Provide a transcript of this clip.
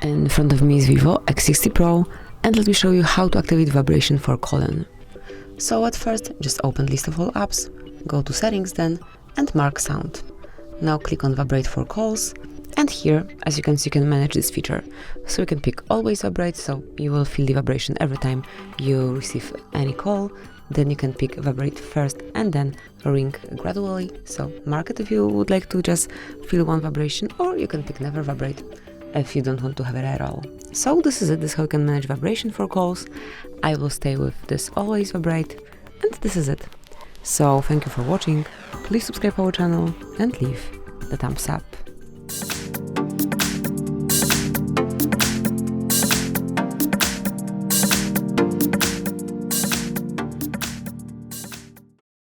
In front of me is VIVO X60 Pro, and let me show you how to activate vibration for calling. So at first, just open list of all apps, go to settings then, and mark sound. Now click on vibrate for calls, and here, as you can see, you can manage this feature. So you can pick always vibrate, so you will feel the vibration every time you receive any call. Then you can pick vibrate first and then ring gradually. So mark it if you would like to just feel one vibration, or you can pick never vibrate if you don't want to have it at all. So this is it. This is how you can manage vibration for calls. I will stay with this always vibrate, and this is it. So thank you for watching. Please subscribe our channel and leave the thumbs up.